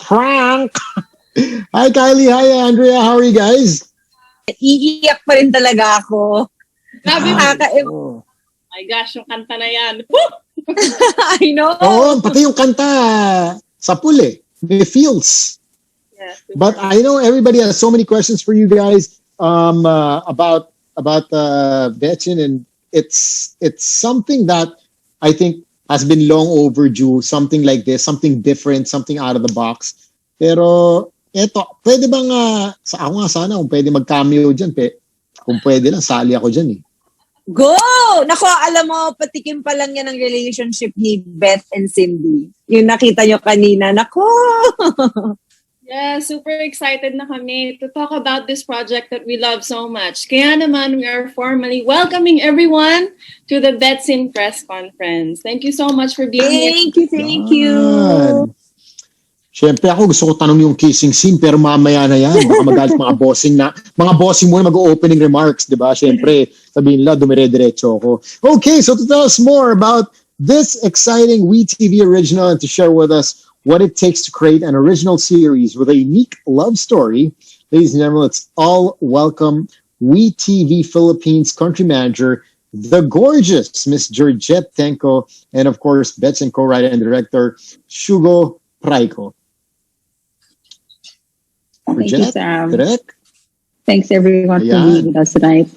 prank. Hi, Kylie. Hi, Andrea. How are you guys? Iiyak pa rin talaga ako. Grabe. Oh. My gosh, yung kanta na yan. I know. Oo, pati yung kanta sa puli. May feels. Yeah, But I know everybody has so many questions for you guys about BETCIN, and it's something that I think has been long overdue. Something like this, something different, something out of the box. Pero eto, pwede bang sa ako nga sana kung pwede mag-cameo dyan, kung pwede lang sali ako dyan eh. Go! Nako, alam mo, patikim pa lang yan ang relationship ni Beth and Cindy. Yung nakita nyo kanina. Nako! Yeah, super excited na kami to talk about this project that we love so much. Kaya naman, we are formally welcoming everyone to the BETCIN press conference. Thank you so much for being here. Thank you. Siyempre ako gusto ko tanong yung kissing scene pero mamaya na yan. Baka magalit mga bossing muna mag-opening remarks, di ba? Siyempre, sabihin nila, dumire-diretso ako. Okay, so to tell us more about this exciting WeTV original and to share with us what it takes to create an original series with a unique love story, ladies and gentlemen, let's all welcome WeTV Philippines country manager, the gorgeous Miss Georgette Tenco, and of course, BETCIN co-writer and director, Shugo Praiko. Thank you, Sam. Correct? Thanks everyone for being with us tonight.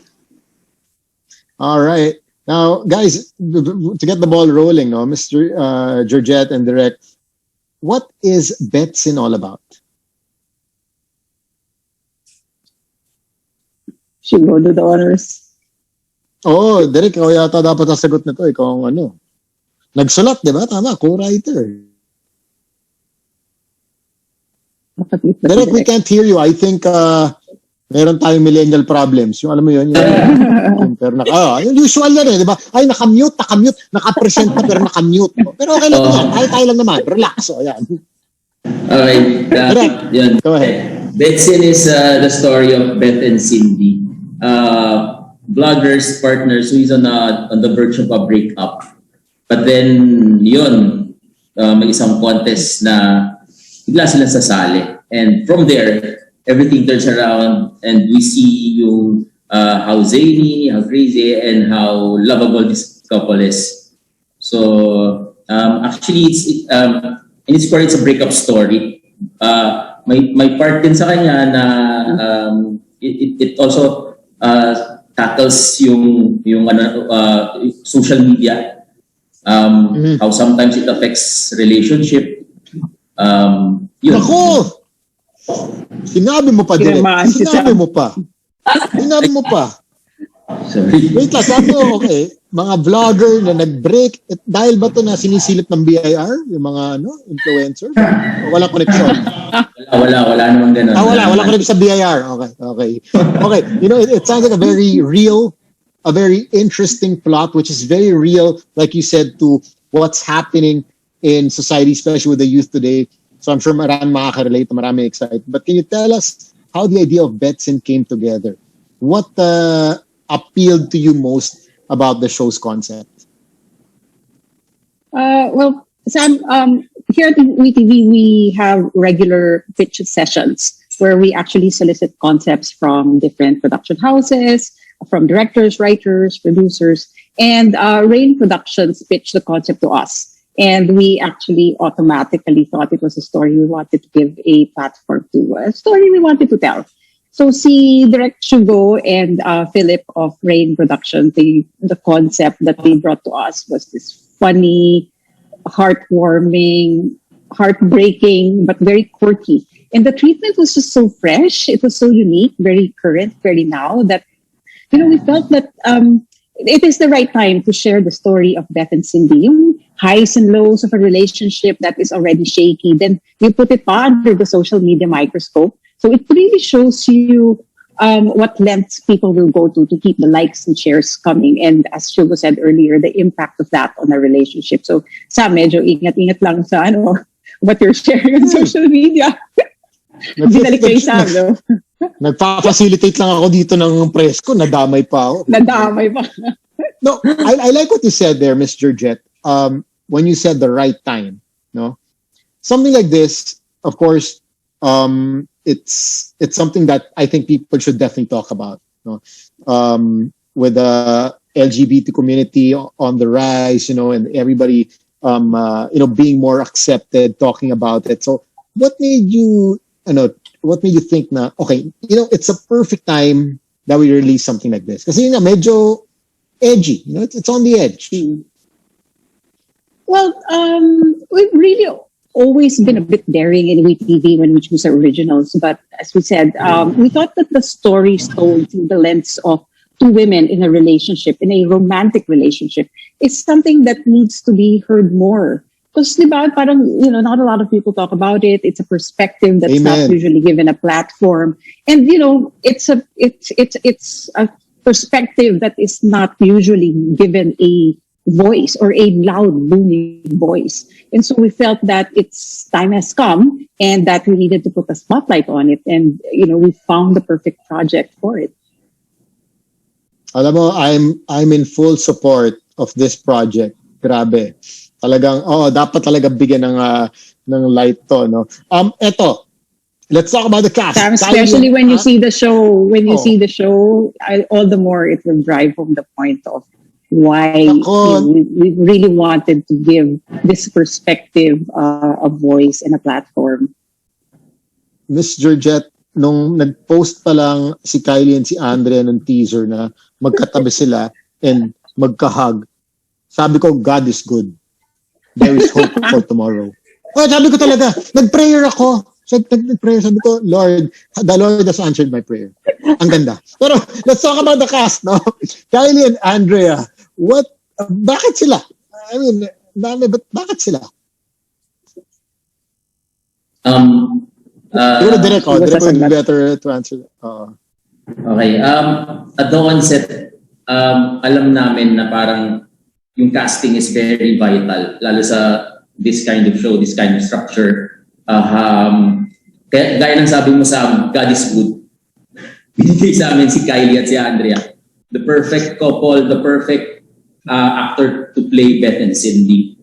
All right. Now, guys, to get the ball rolling, no, Mr. Georgette and Direct, what is BETCIN all about? Should go do the honors. Oh, Direk, ikaw yata dapat sasagot na to. Ikaw ang ano. Nagsulat, di ba? Tama, co-writer. Direk, we can't hear you. I think meron tayong millennial problems. Yung alam mo yun, pero yung usual yan di ba? Ay, nakamute, nakapresent na pero nakamute. Pero okay lang yan. Tayo lang naman. Relax. O, yan. Alright. Yun. Go ahead. BETCIN is the story of Beth and Cindy. Bloggers, partners who is on the verge of a breakup. But then, yun, may isang contest na bigla silang sasali. And from there, everything turns around and we see yung how zany, how crazy, and how lovable this couple is. So, actually, in its core, it's a breakup story. May part din sa kanya na it also tackles yung social media, how sometimes it affects relationship. Yun. Ako! Sinabi mo pa, Direk. Sinabi mo pa. Sorry. Wait lang, sabi mo, okay, mga vlogger na nag-break, dahil ba to na sinisilip ng BIR? Yung mga influencer? O walang connection? Wala namang ganun. Wala connection sa BIR. Okay. You know, it sounds like a very real, a very interesting plot, which is very real, like you said, to what's happening in society, especially with the youth today. So I'm sure marami makaka-relate, marami excited. But can you tell us how the idea of BETCIN came together? What appealed to you most about the show's concept? Well, Sam, here at WeTV, we have regular pitch sessions where we actually solicit concepts from different production houses, from directors, writers, producers, and Rain Productions pitched the concept to us. And we actually automatically thought it was a story we wanted to give a platform to, a story we wanted to tell. So Direct Shugo and Philip of Rain Productions, the concept that they brought to us was this funny, heartwarming, heartbreaking, but very quirky. And the treatment was just so fresh. It was so unique, very current, very now that, we felt that it is the right time to share the story of Beth and Cindy. Yung highs and lows of a relationship that is already shaky. Then you put it under the social media microscope. So it really shows you what lengths people will go to keep the likes and shares coming. And as Shugo said earlier, the impact of that on a relationship. So medyo ingat-ingat lang sa what you're sharing on social media. Binalik ko yung Sam, no? Nagpa-facilitate lang ako dito ng press ko. Nadamay pa ako. No, I like what you said there, Miss Georgette. When you said the right time, no? Something like this, of course, it's something that I think people should definitely talk about. With the LGBT community on the rise, and everybody, being more accepted, talking about it. So, what made you think na, okay, it's a perfect time that we release something like this? Kasi medyo edgy, it's on the edge. Well, we've really always been a bit daring in WeTV when we choose our originals. But as we said, we thought that the stories told through the lens of two women in a relationship, in a romantic relationship, is something that needs to be heard more. Because, diba, parang, not a lot of people talk about it. It's a perspective that's not usually given a platform. And, it's a perspective that is not usually given a voice or a loud, booming voice. And so we felt that its time has come and that we needed to put a spotlight on it. And, we found the perfect project for it. Alam mo, I'm in full support of this project. Grabe. Talagang, dapat talaga bigyan ng light to, no? Eto, let's talk about the cast. Sam, especially when you see the show, all the more it will drive home the point of why we really wanted to give this perspective a voice and a platform. Miss Georgette, nung nag-post pa lang si Kylie and si Andrea ng teaser na magkatabi sila and magkahug, sabi ko, God is good. There is hope for tomorrow. Sabi ko talaga, nag-prayer ako. Nag-prayer, sabi ko, Lord, the Lord has answered my prayer. Ang ganda. Pero let's talk about the cast, no? Kylie and Andrea, bakit sila? I mean, bakit sila? Direct would be better to answer. Okay. At the onset, alam namin na parang yung casting is very vital, lalo sa this kind of show, this kind of structure. Kaya gaya ng sabi mo sa God is good, binigay sa amin si Kylie at si Andrea. The perfect couple, the perfect actor to play Beth and Cindy.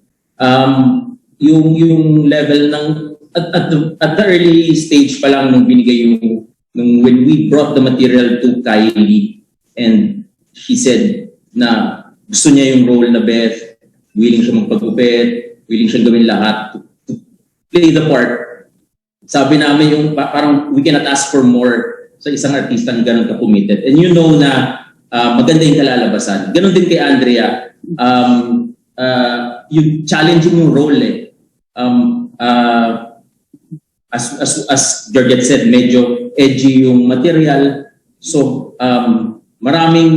Yung level ng at the early stage pa lang nung binigay when we brought the material to Kylie and she said na gusto niya yung role na Beth, willing siya magpagupit, willing siya gawin lahat to play the part. Sabi namin yung parang we cannot ask for more sa isang artistang ganun ka-committed. And na maganda yung kalalabasan. Ganun din kay Andrea. Yung challenging yung role as Georgette said, medyo edgy yung material. So, maraming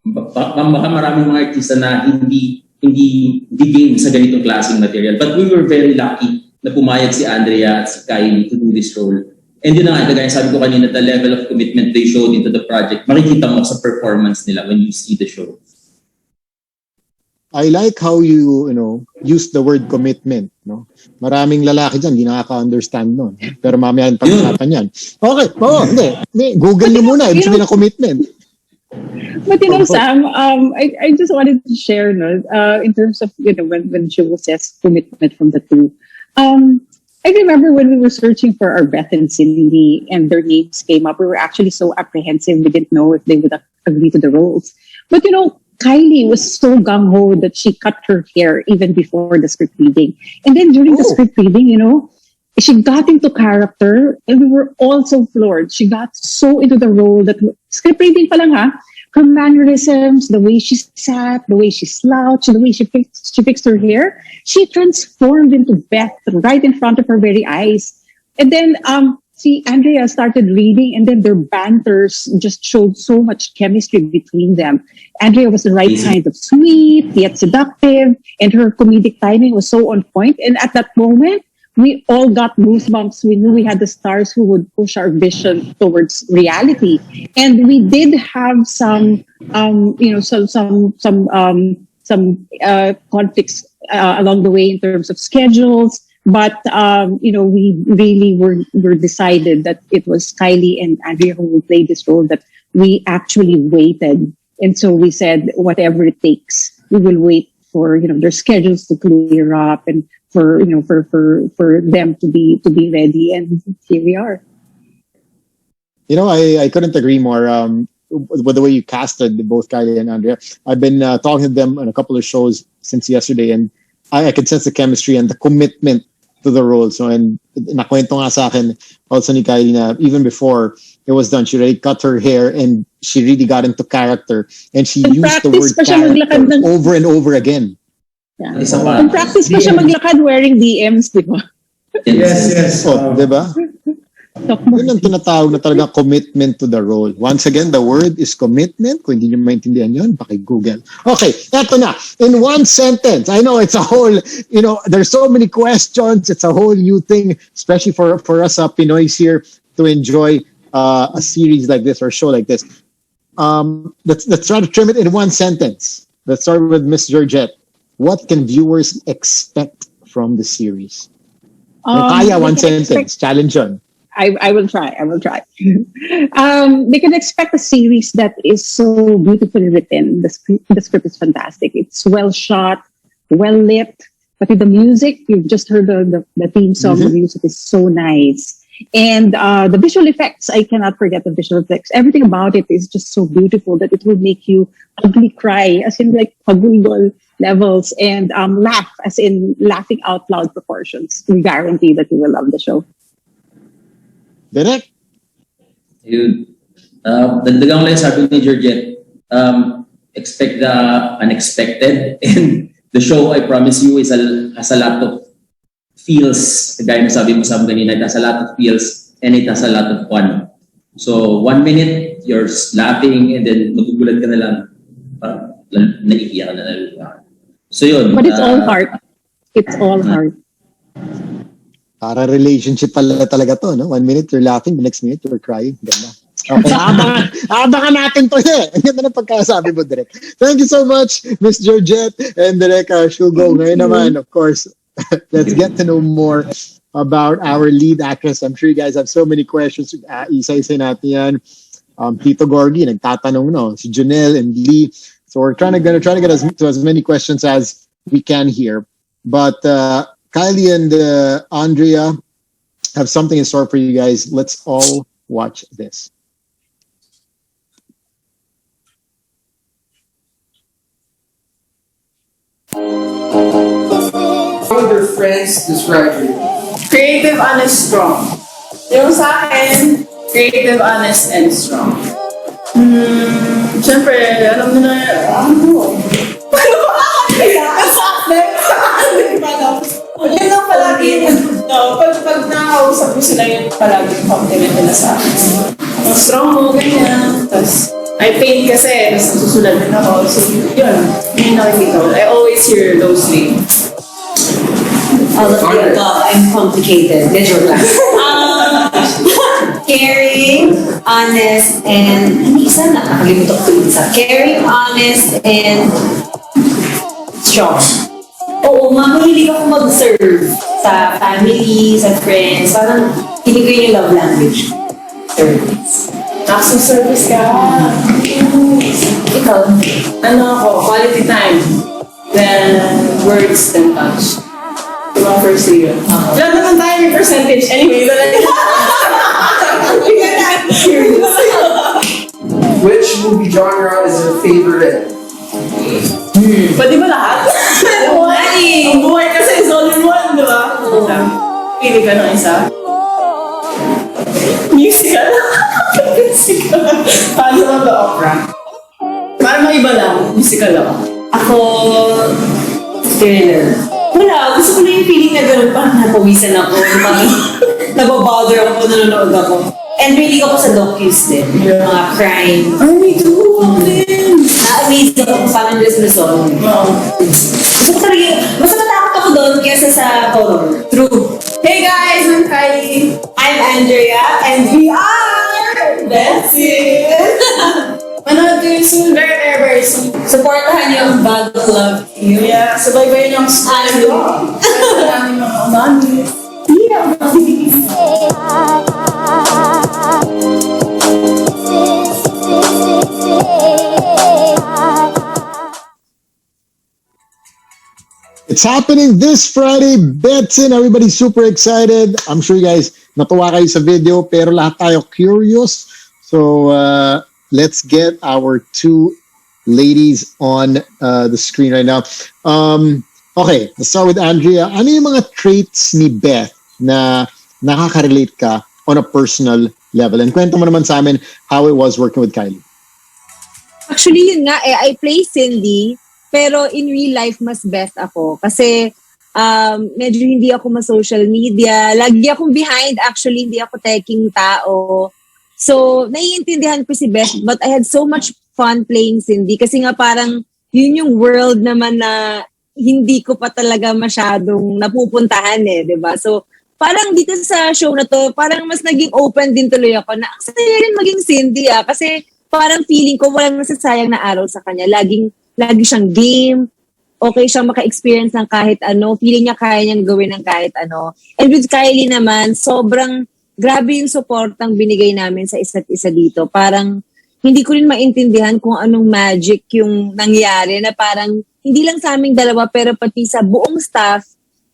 mga artista na hindi game sa ganitong klaseng material. But we were very lucky na pumayag si Andrea at si Kylie to do this role. And yun na nga, kagaya sabi ko kanina, the level of commitment they showed into the project, makikita mo sa performance nila when you see the show. I like how you use the word commitment, no? Maraming lalaki diyan hindi nakaka-understand noon. Pero mamaya pag-usapan 'yan. Okay. Hindi. Google niyo muna ibig sabihin ng commitment. But Sam, I just wanted to share, in terms of when she was says commitment from the two. I remember when we were searching for our Beth and Cindy and their names came up, we were actually so apprehensive. We didn't know if they would agree to the roles. But Kylie was so gung-ho that she cut her hair even before the script reading. And then during the script reading, she got into character and we were all so floored. She got so into the role that script reading pa lang her mannerisms, the way she sat, the way she slouched, the way she fixed her hair, she transformed into Beth right in front of her very eyes. And then Andrea started reading and then their banters just showed so much chemistry between them. Andrea was the right kind of sweet, yet seductive, and her comedic timing was so on point. And at that moment, we all got goosebumps. We knew we had the stars who would push our vision towards reality. And we did have some conflicts along the way in terms of schedules. But, we really were decided that it was Kylie and Andrea who would play this role, that we actually waited. And so we said, whatever it takes, we will wait for, their schedules to clear up and for them to be ready, and here we are. I couldn't agree more. With the way you casted both Kylie and Andrea, I've been talking to them on a couple of shows since yesterday, and I could sense the chemistry and the commitment to the role. So, and nakwento nga sa akin also ni Kylie na even before it was done, she already cut her hair and she really got into character, and she used the word character over and over again. Yeah. In practice pa siya maglakad wearing DMs, di ba? Yes. Di ba? Yun ang tinatawag na talaga commitment to the role. Once again, the word is commitment. Kung hindi nyo maintindihan yun, paki-Google. Okay, eto na. In one sentence, I know it's a whole, there's so many questions. It's a whole new thing, especially for us Pinoys here to enjoy a series like this or show like this. Let's try to trim it in one sentence. Let's start with Miss Georgette. What can viewers expect from the series? Kaya one sentence. Challenge on. I will try. They can expect a series that is so beautifully written. The script is fantastic. It's well shot, well lit. But with the music, you've just heard the theme song. The music is so nice. And the visual effects, I cannot forget the visual effects. Everything about it is just so beautiful that it will make you ugly cry, as in like pagulgol levels, and laugh, as in laughing out loud proportions. We guarantee that you will love the show. Direct? Yun. Dagdagan ko lang sabi ni Georgette, expect the unexpected. And the show, I promise you, has a lot of feels. Gaya na sabi mo sa kanina, it has a lot of feels and it has a lot of fun. So 1 minute, you're laughing and then magugulat ka na lang. Parang naiiyak ka na. So yun. But it's all heart. It's all heart. Para relationship pala talaga to, no? 1 minute you're laughing, the next minute you're crying. Ganda. Okay, abangan natin to eh. Ang ganda ng pagkasabi mo, Direk. Thank you so much, Miss Georgette and Direk Shugo. Ngayon naman, of course, let's get to know more about our lead actress. I'm sure you guys have so many questions. Isa-isa natin yan. Tito Gorgie, nagtatanong, no? Si Janelle and Lee. So we're gonna try to get as many questions as we can here. But Kylie and Andrea have something in store for you guys. Let's all watch this. How would your friends describe you? Creative, honest, strong. Yung sa akin, creative, honest, and strong. Siyempre, alam mo na, Paano ba? Yun lang palagi. Pag nakakausap mo sila, yun palagi compliment nila sa akin. Ang strong mo, ganyan. Tapos, I paint kasi, tapos nasusulat din ako. So, yun nakikita ko. I always hear those things. All of the above. I'm complicated. Medyo lang. Caring, honest, and isa na nakalimutan ko yung isa. Caring, honest, and strong. Oo, mahilig ako mag-serve sa family, sa friends. Parang hindi ko yung love language. Service. Acts of service ka. Ikaw? Ano ako, quality time. Then, words, then touch. Diba, first year. Wala naman tayo may percentage. Anyway, Which movie genre is your favorite? Pwede ba lahat? Ang buhay kasi is all in one, di ba? Pili ka ng isa. Musical. Musical. Paano ba ba opera? Para maiba lang, musical ako. Ako, thriller. Wala, gusto ko na yung feeling na gano'n, parang napawisan ako, parang nababother ako, nanonood ako. And really ako sa docus din, mga crime. Ay, me too! Na-amaze ako kung paano nila sinasolve. Gusto ko talaga, mas natakot ako doon kesa sa horror. True. Hey guys, I'm Kylie. I'm Andrea, and we are BETCIN! Manood kayo soon, very soon. Supportahan niyo ang Bag Love You. Yeah, sabay-bayan yung style ko. Sabay-bayan yung mga Umamis. Yeah, Umamis. It's happening this Friday, BETCIN. Everybody's super excited. I'm sure you guys natuwa kayo sa video, pero lahat tayo curious. So let's get our two ladies on the screen right now. Okay, let's start with Andrea. Ano yung mga traits ni Beth na nakaka-relate ka on a personal level? And kwento mo naman sa amin how it was working with Kylie. Actually, yun nga, I play Cindy, pero in real life, mas Beth ako. Kasi medyo hindi ako ma-social media. Lagi akong behind, actually, hindi ako taking tao. So, naiintindihan ko si Beth, but I had so much fun playing Cindy. Kasi nga parang, yun yung world naman na hindi ko pa talaga masyadong napupuntahan diba? So, parang dito sa show na to, parang mas naging open din tuloy ako na ang saya rin maging Cindy kasi parang feeling ko walang nasasayang na araw sa kanya. Lagi siyang game, okay siyang maka-experience ng kahit ano, feeling niya kaya niyang gawin ng kahit ano. And with Kylie naman, sobrang grabe yung supportang binigay namin sa isa't isa dito. Parang hindi ko rin maintindihan kung anong magic yung nangyari na parang hindi lang sa aming dalawa pero pati sa buong staff,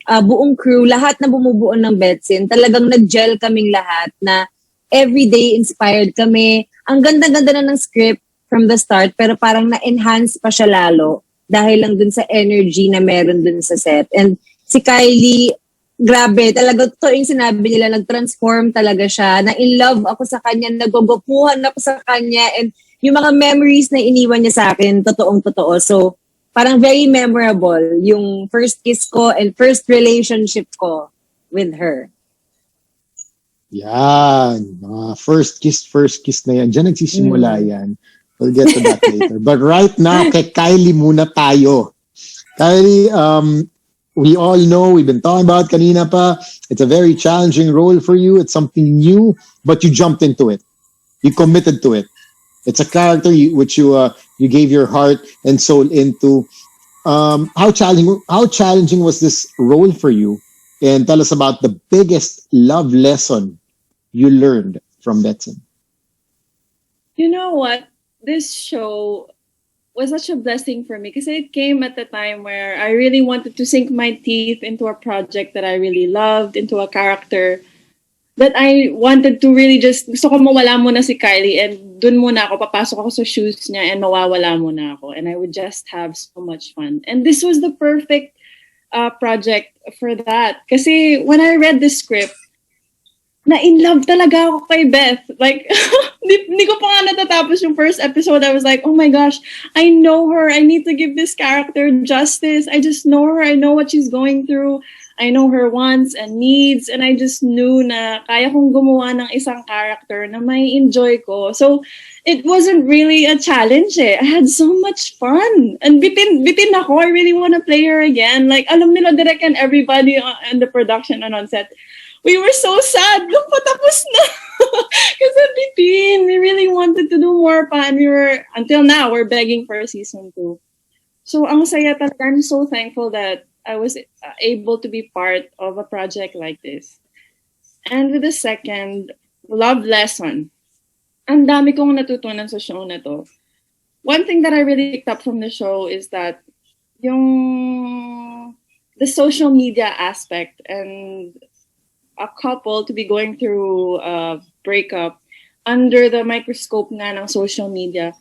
buong crew, lahat na bumubuo ng BETCIN, talagang nag-gel kaming lahat na everyday inspired kami. Ang ganda-ganda na ng script from the start pero parang na-enhance pa siya lalo dahil lang dun sa energy na meron dun sa set. And si Kylie, grabe, talaga to yung sinabi nila, nag-transform talaga siya. Na-in love ako sa kanya, nagugupuhan ako sa kanya, and yung mga memories na iniwan niya sa akin, totoong-totoo. So, parang very memorable yung first kiss ko and first relationship ko with her. Yan. First kiss na yan. Diyan nagsisimula yan. We'll get to that later. But right now, kay Kylie muna tayo. Kylie, we all know, we've been talking about kanina pa, it's a very challenging role for you. It's something new, but you jumped into it. You committed to it. It's a character which you gave your heart and soul into. How challenging was this role for you? And tell us about the biggest love lesson you learned from BETCIN. You know what? This show was such a blessing for me because it came at a time where I really wanted to sink my teeth into a project that I really loved, into a character that I wanted to really just, gusto ko mawala muna si Kylie and dun muna ako, papasok ako sa shoes niya and mawawala muna ako and I would just have so much fun. And this was the perfect project for that. Kasi when I read the script, na-in love talaga ako kay Beth. Like, hindi ko pa nga natatapos yung first episode. I was like, oh my gosh, I know her. I need to give this character justice. I just know her. I know what she's going through. I know her wants and needs. And I just knew na kaya kong gumawa ng isang character na may enjoy ko. So, it wasn't really a challenge I had so much fun. And bitin ako. I really want to play her again. Like, alam nila direct and everybody in the production and on set, we were so sad nung patapos na. Kasi bitin, we really wanted to do more pa. And until now, we're begging for a season 2. So, ang saya talaga. I'm so thankful that I was able to be part of a project like this. And with the second, love lesson. Ang dami kong natutunan sa show na to. One thing that I really picked up from the show is that the social media aspect and a couple to be going through a breakup under the microscope nga ng social media,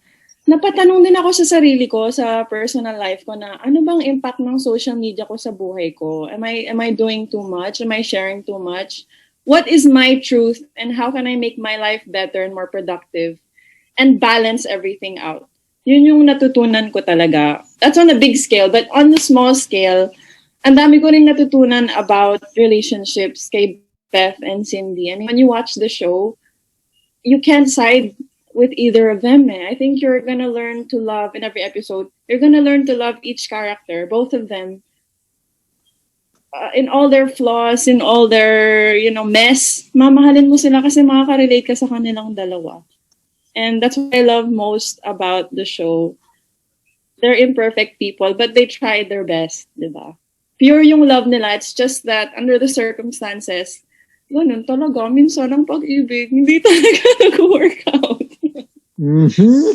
napatanong din ako sa sarili ko, sa personal life ko na ano bang impact ng social media ko sa buhay ko? Am I doing too much? Am I sharing too much? What is my truth and how can I make my life better and more productive and balance everything out? Yun yung natutunan ko talaga. That's on a big scale, but on the small scale, ang dami ko rin natutunan about relationships kay Beth and Cindy. I mean, when you watch the show, you can't side with either of them. I think you're gonna learn to love in every episode. You're gonna learn to love each character, both of them, in all their flaws, in all their, mess. Mamahalin mo sila kasi makaka-relate ka sa kanilang dalawa. And that's what I love most about the show. They're imperfect people, but they tried their best, diba? Pure yung love nila. It's just that under the circumstances, ganun talaga. Minsan ang pag-ibig, hindi talaga nag-work out. Mm-hmm.